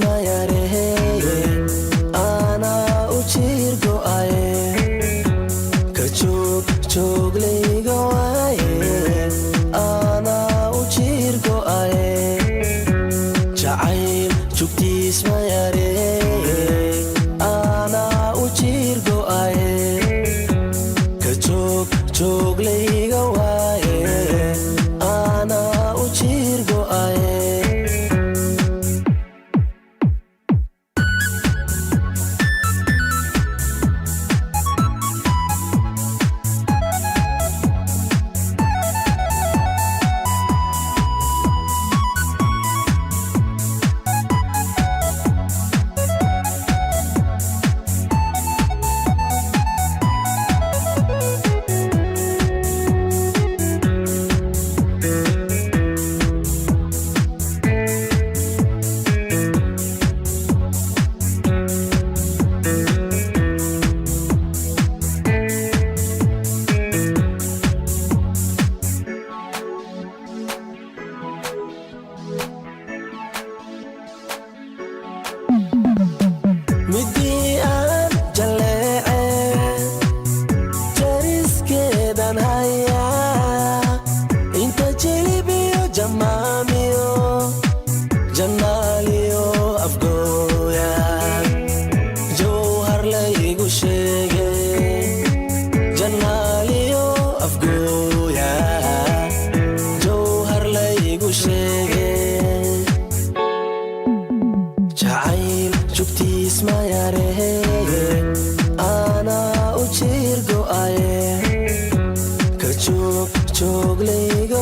ma yareeye anaa u jiir go'aye ka joog layga waaye anaa u jiir go'aye jacayl jugtiis ma yareeye anaa u jiir go'aye ka joog layga waaye anaa u jiir go'aye midii aan jaleece jariskeedan hayaa inta jilibiyo jamaamiyo jannaaliyo afgooya jawhar laygu sheege jannaaliyo afgooya jawhar laygu sheege jacayl jugtiis ma yareeye anaa u jiir go'aye ka joog layga